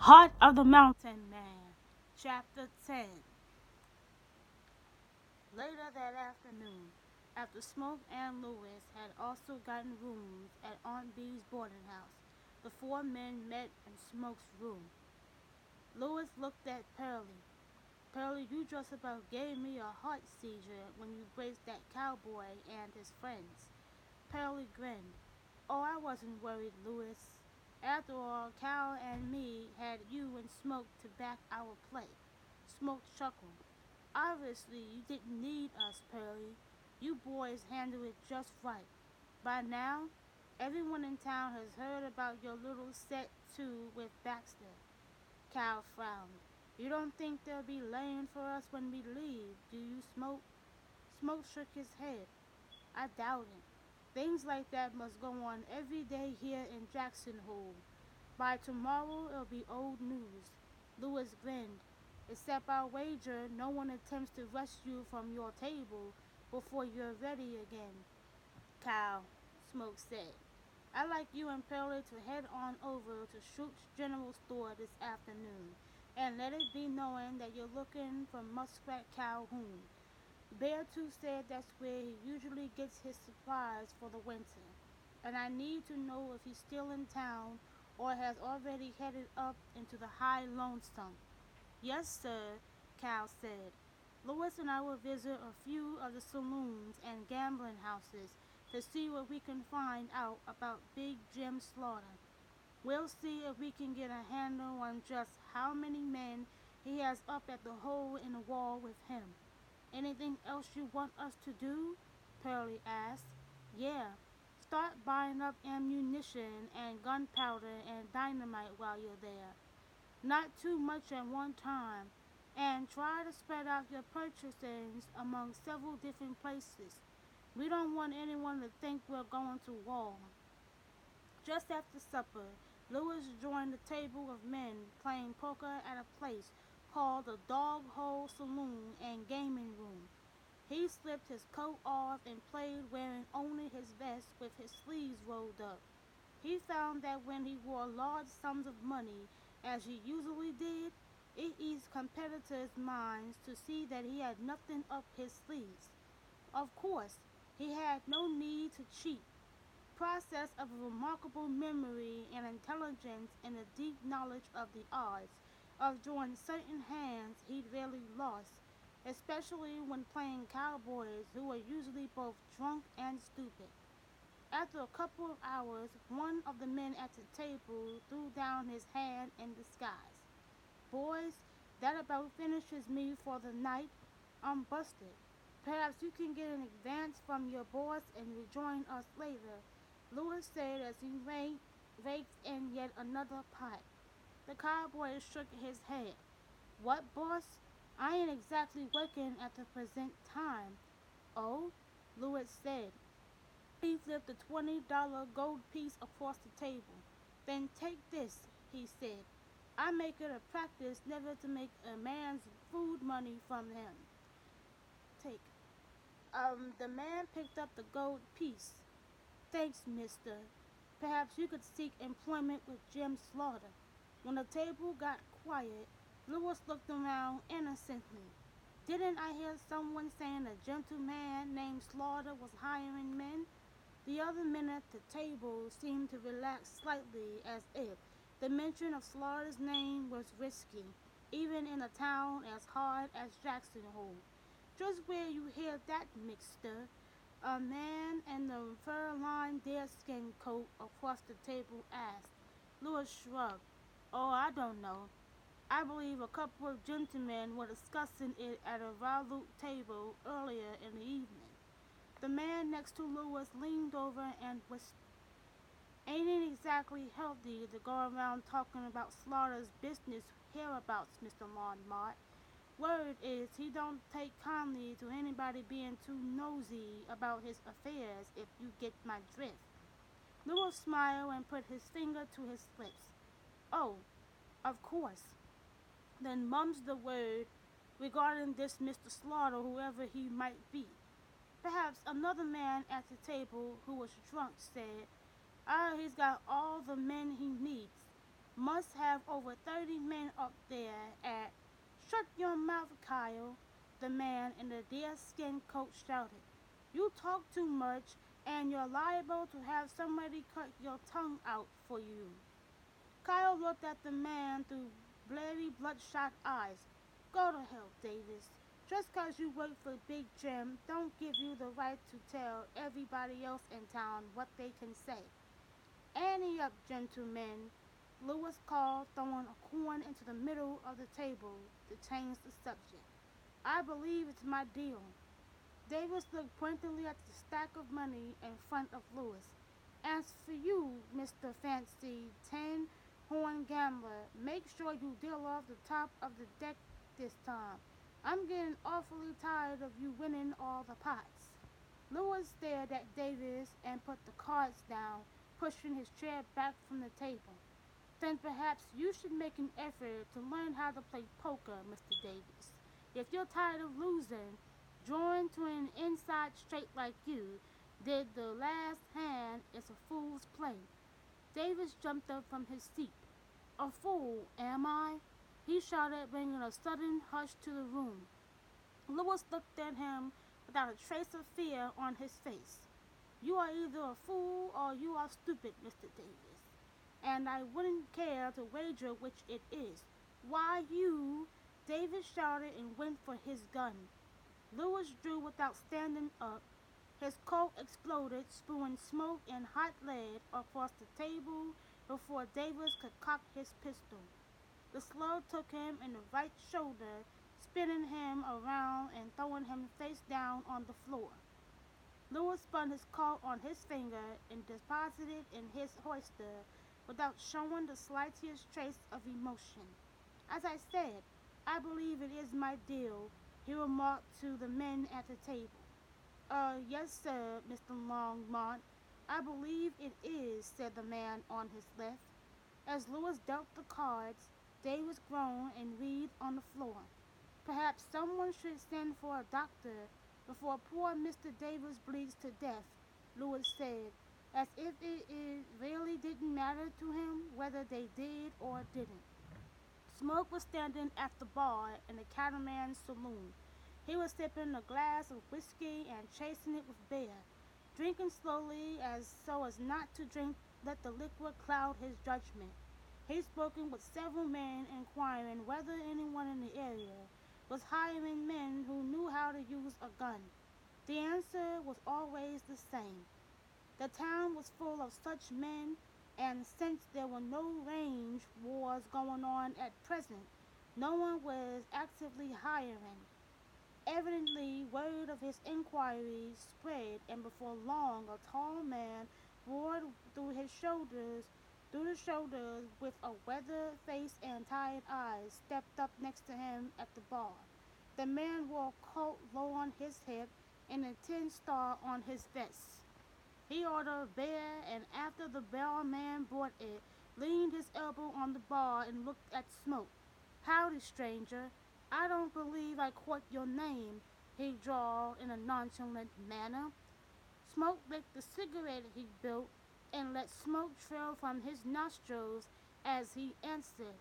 Heart of the Mountain Man, Chapter 10. Later that afternoon, after Smoke and Lewis had also gotten rooms at Aunt Bee's boarding house, the four men met in Smoke's room. Lewis looked at Pearlie. Pearlie, you just about gave me a heart seizure when you braced that cowboy and his friends. Pearlie grinned. Oh, I wasn't worried, Lewis. After all, Cal and me had you and Smoke to back our play. Smoke chuckled. Obviously, you didn't need us, Pearlie. You boys handled it just right. By now, everyone in town has heard about your little set to with Baxter. Cal frowned. You don't think they'll be laying for us when we leave, do you, Smoke? Smoke shook his head. I doubt it. Things like that must go on every day here in Jackson Hole. By tomorrow it'll be old news. Lewis grinned. Except I'll wager no one attempts to rush you from your table before you're ready again. Cal, Smoke said. I'd like you and Pearlie to head on over to Shroot's General Store this afternoon and let it be known that you're looking for Muskrat Calhoun. Beartooth said that's where he usually gets his supplies for the winter, and I need to know if he's still in town or has already headed up into the High Lonesome. Yes, sir, Cal said. Lewis and I will visit a few of the saloons and gambling houses to see what we can find out about Big Jim Slaughter. We'll see if we can get a handle on just how many men he has up at the hole in the wall with him. Anything else you want us to do? Pearlie asked. Yeah. Start buying up ammunition and gunpowder and dynamite while you're there. Not too much at one time. And try to spread out your purchases among several different places. We don't want anyone to think we're going to war. Just after supper, Lewis joined a table of men playing poker at a place called the Dog Hole Saloon and Gaming Room. He slipped his coat off and played wearing only his vest with his sleeves rolled up. He found that when he wore large sums of money, as he usually did, it eased competitors' minds to see that he had nothing up his sleeves. Of course, he had no need to cheat. Process of a remarkable memory and intelligence and a deep knowledge of the odds of drawing certain hands he'd rarely lost, especially when playing cowboys who were usually both drunk and stupid. After a couple of hours, one of the men at the table threw down his hand in disguise. Boys, that about finishes me for the night. I'm busted. Perhaps you can get an advance from your boss and rejoin us later, Lewis said as he raked in yet another pot. The cowboy shook his head. What, boss? I ain't exactly working at the present time. Oh? Lewis said. He flipped a $20 gold piece across the table. Then take this, he said. I make it a practice never to make a man's food money from him. Take. The man picked up the gold piece. Thanks, mister. Perhaps you could seek employment with Jim Slaughter. When the table got quiet, Lewis looked around innocently. Didn't I hear someone saying a gentleman named Slaughter was hiring men? The other men at the table seemed to relax slightly as if the mention of Slaughter's name was risky, even in a town as hard as Jackson Hole. Just where you hear that, mister? A man in the fur-lined deerskin coat across the table asked. Lewis shrugged. Oh, I don't know. I believe a couple of gentlemen were discussing it at a Ralut table earlier in the evening. The man next to Lewis leaned over and whispered, Ain't it exactly healthy to go around talking about Slaughter's business hereabouts, Mr. Longmont? Word is he don't take kindly to anybody being too nosy about his affairs, if you get my drift. Lewis smiled and put his finger to his lips. Oh, of course. Then mum's the word regarding this Mr. Slaughter, whoever he might be. Perhaps another man at the table who was drunk said, he's got all the men he needs. Must have over 30 men up there at. Shut your mouth, Kyle, the man in the deerskin coat shouted. You talk too much, and you're liable to have somebody cut your tongue out for you. Kyle looked at the man through bleary, bloodshot eyes. Go to hell, Davis. Just 'cause you work for Big Jim don't give you the right to tell everybody else in town what they can say. Ante up, gentlemen, Lewis called, throwing a coin into the middle of the table to change the subject. I believe it's my deal. Davis looked pointedly at the stack of money in front of Lewis. As for you, Mr. Fancy Ten Horn Gambler, make sure you deal off the top of the deck this time. I'm getting awfully tired of you winning all the pots. Lewis stared at Davis and put the cards down, pushing his chair back from the table. Then perhaps you should make an effort to learn how to play poker, Mr. Davis. If you're tired of losing, drawing to an inside straight like you did the last hand is a fool's play. Davis jumped up from his seat. A fool, am I? He shouted, bringing a sudden hush to the room. Lewis looked at him without a trace of fear on his face. You are either a fool or you are stupid, Mr. Davis, and I wouldn't care to wager which it is. Why, you! Davis shouted and went for his gun. Lewis drew without standing up. His coat exploded, spewing smoke and hot lead across the table before Davis could cock his pistol. The slug took him in the right shoulder, spinning him around and throwing him face down on the floor. Lewis spun his coat on his finger and deposited it in his holster without showing the slightest trace of emotion. As I said, I believe it is my deal, he remarked to the men at the table. Yes, sir, Mr. Longmont. I believe it is, said the man on his left. As Lewis dealt the cards, Davis groaned and writhed on the floor. Perhaps someone should send for a doctor before poor Mr. Davis bleeds to death, Lewis said, as if it really didn't matter to him whether they did or didn't. Smoke was standing at the bar in the Cattleman's saloon. He was sipping a glass of whiskey and chasing it with beer, drinking slowly as so as not to let the liquor cloud his judgment. He'd spoken with several men inquiring whether anyone in the area was hiring men who knew how to use a gun. The answer was always the same. The town was full of such men, and since there were no range wars going on at present, no one was actively hiring. Evidently, word of his inquiries spread, and before long a tall man, broad through the shoulders, with a weathered face and tired eyes, stepped up next to him at the bar. The man wore a coat low on his hip and a tin star on his vest. He ordered a beer, and after the bellman brought it, leaned his elbow on the bar and looked at Smoke. Howdy, stranger. I don't believe I caught your name, he drawled in a nonchalant manner. Smoke licked the cigarette he built and let smoke trail from his nostrils as he answered,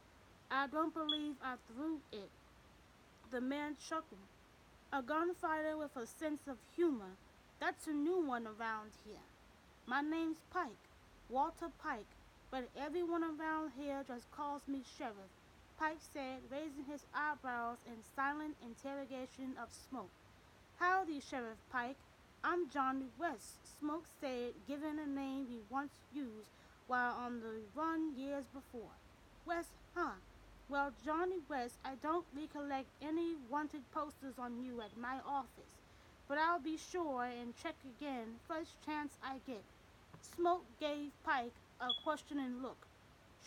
I don't believe I threw it. The man chuckled. A gunfighter with a sense of humor. That's a new one around here. My name's Pike, Walter Pike, but everyone around here just calls me Sheriff, Pike said, raising his eyebrows in silent interrogation of Smoke. Howdy, Sheriff Pike. I'm Johnny West, Smoke said, giving a name he once used while on the run years before. West, huh? Well, Johnny West, I don't recollect any wanted posters on you at my office, but I'll be sure and check again first chance I get. Smoke gave Pike a questioning look.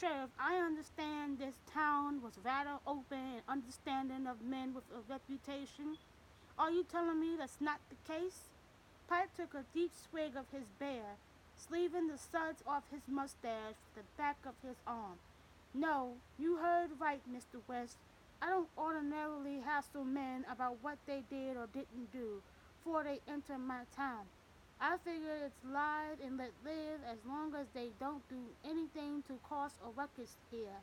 Sheriff, I understand this town was rather open and understanding of men with a reputation. Are you telling me that's not the case? Pike took a deep swig of his beer, sleeving the suds off his mustache with the back of his arm. No, you heard right, Mr. West. I don't ordinarily hassle men about what they did or didn't do before they enter my town. I figure it's live and let live as long as they don't do anything to cause a ruckus here.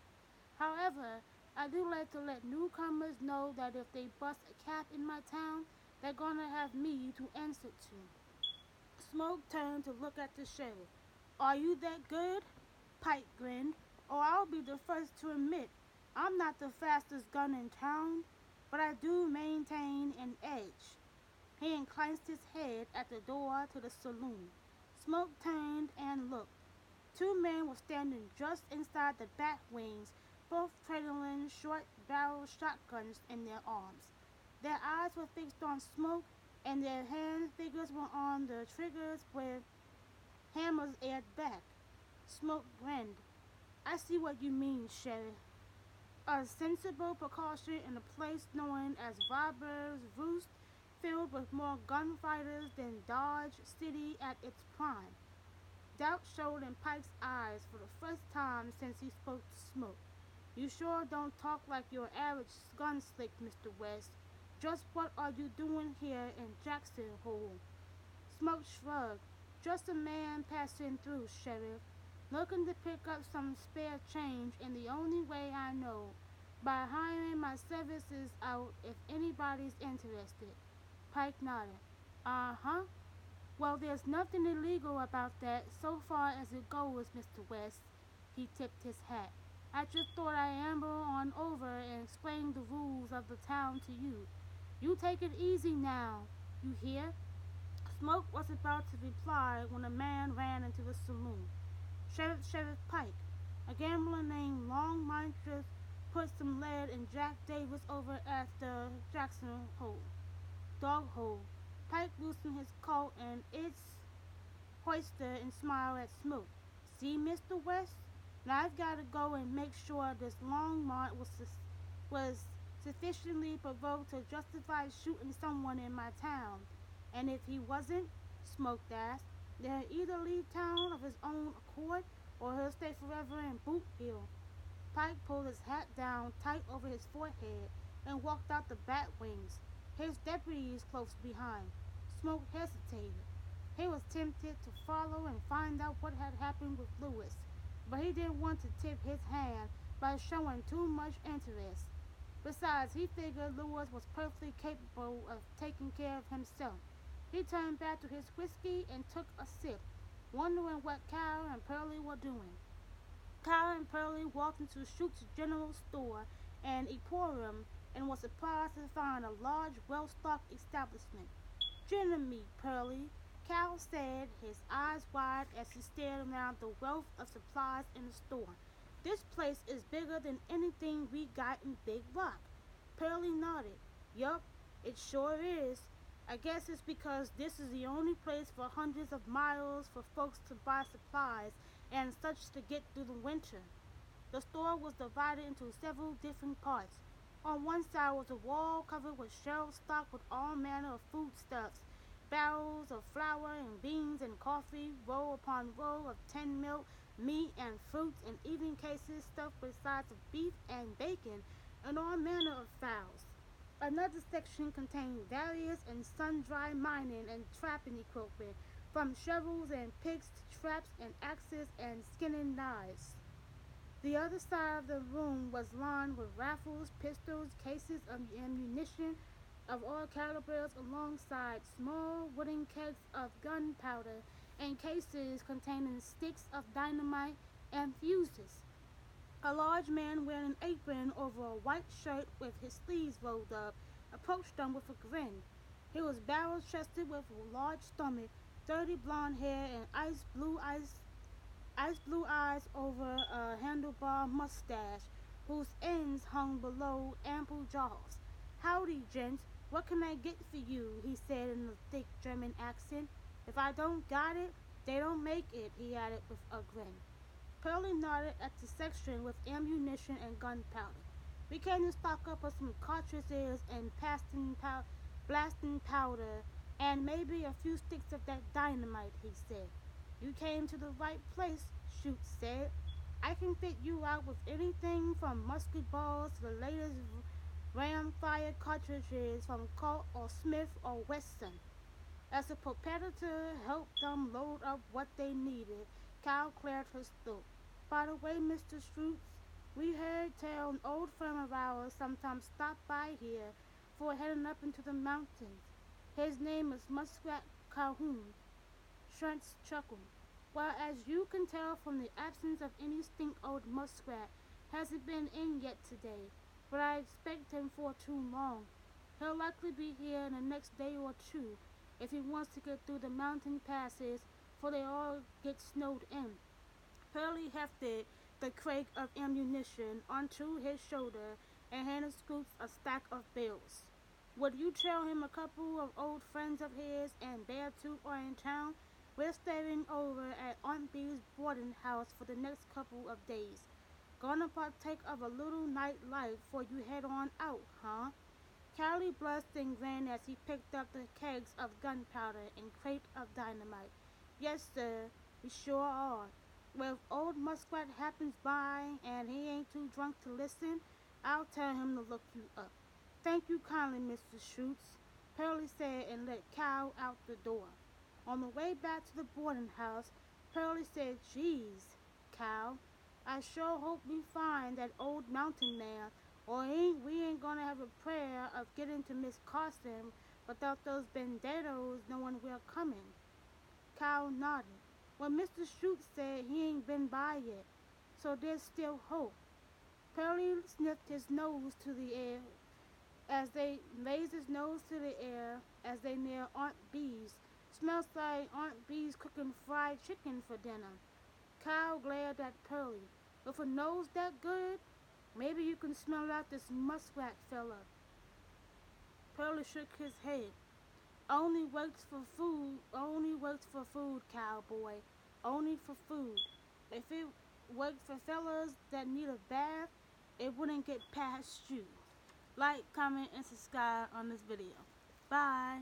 However, I do like to let newcomers know that if they bust a cap in my town, they're gonna have me to answer to. Smoke turned to look at the sheriff. Are you that good? Pike grinned. Oh, I'll be the first to admit I'm not the fastest gun in town, but I do maintain an edge. He inclined his head at the door to the saloon. Smoke turned and looked. Two men were standing just inside the bat wings, both cradling short-barreled shotguns in their arms. Their eyes were fixed on Smoke, and their hand fingers were on the triggers with hammers aired back. Smoke grinned. I see what you mean, Sheriff. A sensible precaution in a place known as Robbers' Roost, filled with more gunfighters than Dodge City at its prime. Doubt showed in Pike's eyes for the first time since he spoke to Smoke. You sure don't talk like your average gunslick, Mr. West. Just what are you doing here in Jackson Hole? Smoke shrugged. Just a man passing through, Sheriff. Looking to pick up some spare change in the only way I know, by hiring my services out if anybody's interested. Pike nodded. Uh-huh. Well, there's nothing illegal about that so far as it goes, Mr. West. He tipped his hat. I just thought I'd amble on over and explain the rules of the town to you. You take it easy now. You hear? Smoke was about to reply when a man ran into the saloon. Sheriff Pike. A gambler named Long Montrose put some lead in Jack Davis over at the Jackson Hole. Dog hole. Pike loosened his coat and its hoisted and smiled at Smoke. See, Mr. West? Now I've got to go and make sure this Longmont was sufficiently provoked to justify shooting someone in my town. And if he wasn't, Smoke asked, then he'll either leave town of his own accord or he'll stay forever in Boot Hill. Pike pulled his hat down tight over his forehead and walked out the bat wings, his deputies close behind. Smoke hesitated. He was tempted to follow and find out what had happened with Lewis, but he didn't want to tip his hand by showing too much interest. Besides, he figured Lewis was perfectly capable of taking care of himself. He turned back to his whiskey and took a sip, wondering what Cal and Pearlie were doing. Cal and Pearlie walked into Schutz's general store and Emporium and was surprised to find a large, well-stocked establishment. "Gin me, Pearlie," Cal said, his eyes wide as he stared around the wealth of supplies in the store. "This place is bigger than anything we got in Big Rock." Pearlie nodded. "Yup, it sure is. I guess it's because this is the only place for hundreds of miles for folks to buy supplies and such to get through the winter." The store was divided into several different parts. On one side was a wall covered with shelves stocked with all manner of foodstuffs, barrels of flour and beans and coffee, row upon row of tinned milk, meat and fruits, and even cases stuffed with sides of beef and bacon and all manner of fowls. Another section contained various and sundry mining and trapping equipment, from shovels and picks to traps and axes and skinning knives. The other side of the room was lined with rifles, pistols, cases of ammunition of all calibers, alongside small wooden kegs of gunpowder and cases containing sticks of dynamite and fuses. A large man wearing an apron over a white shirt with his sleeves rolled up approached them with a grin. He was barrel-chested with a large stomach, dirty blond hair, and ice blue eyes over a handlebar mustache whose ends hung below ample jaws. "Howdy, gents. What can I get for you?" he said in a thick German accent. "If I don't got it, they don't make it," he added with a grin. Pearlie nodded at the section with ammunition and gunpowder. "We came to stock up on some cartridges and blasting powder, and maybe a few sticks of that dynamite," he said. "You came to the right place," Schutz said. "I can fit you out with anything from musket balls to the latest ram-fire cartridges from Colt or Smith or Wesson." As the proprietor helped them load up what they needed, Cal cleared his throat. By the way, Mr. Scrooge, we heard tell an old friend of ours sometimes stop by here before heading up into the mountains. His name is Muskrat Calhoun. Shunt's chuckled. Well, as you can tell from the absence of any stink, old muskrat hasn't been in yet today, but I expect him for too long. He'll likely be here in the next day or two if he wants to get through the mountain passes before they all get snowed in. Pearlie hefted the crate of ammunition onto his shoulder and handed Scoots a stack of bills. Would you tell him a couple of old friends of his and Beartooth are in town? We're staying over at Aunt Bee's boarding house for the next couple of days. Gonna partake of a little night life before you head on out, huh? Callie blushed and grinned as he picked up the kegs of gunpowder and crate of dynamite. Yes, sir, we sure are. Well, if old Muskrat happens by and he ain't too drunk to listen, I'll tell him to look you up. Thank you kindly, Mr. Schutz, Pearlie said and let Cal out the door. On the way back to the boarding house, Pearlie said, Geez, Cal, I sure hope we find that old mountain man, or we ain't gonna have a prayer of getting to Miss Carson without those bandidos knowing we're coming. Cal nodded. Well, Mr. Schutz said he ain't been by yet, so there's still hope. Pearlie sniffed his nose to the air as they raised his nose to the air as they near Aunt Bee's. Smells like Aunt Bee's cooking fried chicken for dinner. Cal glared at Pearlie. With a nose that good, maybe you can smell out this muskrat fella. Pearlie shook his head. Only works for food, cowboy. Only for food. If it worked for fellas that need a bath, it wouldn't get past you. Like, comment, and subscribe on this video. Bye.